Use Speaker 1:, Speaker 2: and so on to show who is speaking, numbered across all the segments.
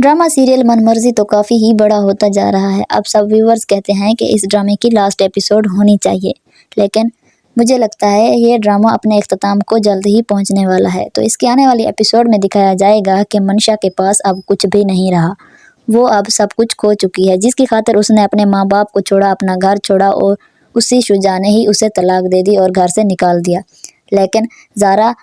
Speaker 1: Drama serial मनमर्जी तो काफ़ी ही बड़ा होता जा रहा है। अब सब व्यूअर्स कहते हैं कि इस ड्रामे की लास्ट एपिसोड होनी चाहिए, लेकिन मुझे लगता है ये ड्रामा अपने इख्तिताम को जल्द ही पहुंचने वाला है। तो इसके आने वाली एपिसोड में दिखाया जाएगा कि मनशा के पास अब कुछ भी नहीं रहा। वो अब सब कुछ खो चुकी है, जिसकी खातिर उसने अपने माँ बाप को छोड़ा, अपना घर छोड़ा और उसी शुजा ने ही उसे तलाक दे दी और घर से निकाल दिया। लेकिन ज़ारा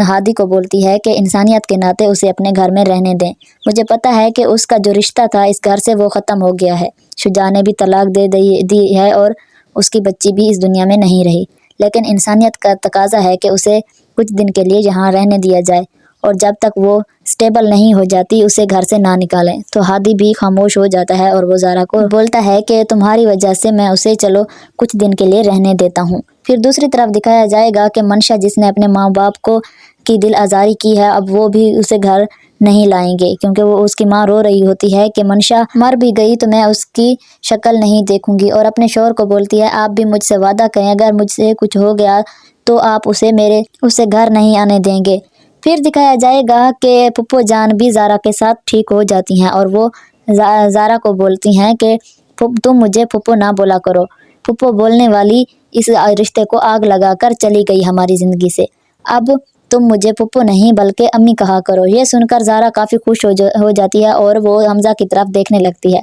Speaker 1: हादी को बोलती है कि इंसानियत के नाते उसे अपने घर में रहने दें। मुझे पता है कि उसका जो रिश्ता था इस घर से वो ख़त्म हो गया है। शुजा ने भी तलाक दे दी है और उसकी बच्ची भी इस दुनिया में नहीं रही, लेकिन इंसानियत का तकाजा है कि उसे कुछ दिन के लिए यहाँ रहने दिया जाए और जब तक वो स्टेबल नहीं हो जाती उसे घर से ना निकालें। तो हादी भी खामोश हो जाता है और वो ज़ारा को बोलता है कि तुम्हारी वजह से मैं उसे चलो कुछ दिन के लिए रहने देता हूँ। फिर दूसरी तरफ दिखाया जाएगा कि मनशा, जिसने अपने माँ बाप को की दिल आज़ारी की है, अब वो भी उसे घर नहीं लाएंगे, क्योंकि वो उसकी माँ रो रही होती है कि मनशा मर भी गई तो मैं उसकी शक्ल नहीं देखूंगी। और अपने शौहर को बोलती है, आप भी मुझसे वादा करें, अगर मुझसे कुछ हो गया तो आप उसे घर नहीं आने देंगे। फिर दिखाया जाएगा कि पुप्पो जान भी ज़ारा के साथ ठीक हो जाती हैं और वो ज़ारा को बोलती हैं कि तुम मुझे पुप्पो ना बोला करो। पुप्पो बोलने वाली इस रिश्ते को आग लगाकर चली गई हमारी ज़िंदगी से। अब तुम मुझे पुप्पो नहीं बल्कि अम्मी कहा करो। ये सुनकर ज़ारा काफ़ी खुश हो जाती है और वो हमज़ा की तरफ देखने लगती है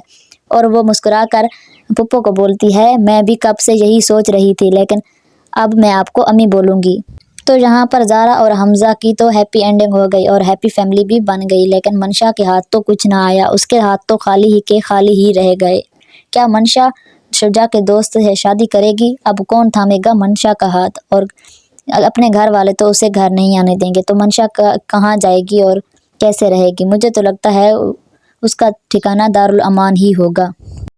Speaker 1: और वो मुस्कुरा कर पुप्पो को बोलती है, मैं भी कब से यही सोच रही थी, लेकिन अब मैं आपको अम्मी बोलूँगी। तो यहाँ पर ज़ारा और हमज़ा की तो हैप्पी एंडिंग हो गई और हैप्पी फैमिली भी बन गई, लेकिन मनशा के हाथ तो कुछ ना आया। उसके हाथ तो खाली ही रह गए। क्या मनशा शुजा के दोस्त से शादी करेगी? अब कौन थामेगा मनशा का हाथ? और अपने घर वाले तो उसे घर नहीं आने देंगे, तो मनशा कहाँ जाएगी और कैसे रहेगी? मुझे तो लगता है उसका ठिकाना दारुल अमान ही होगा।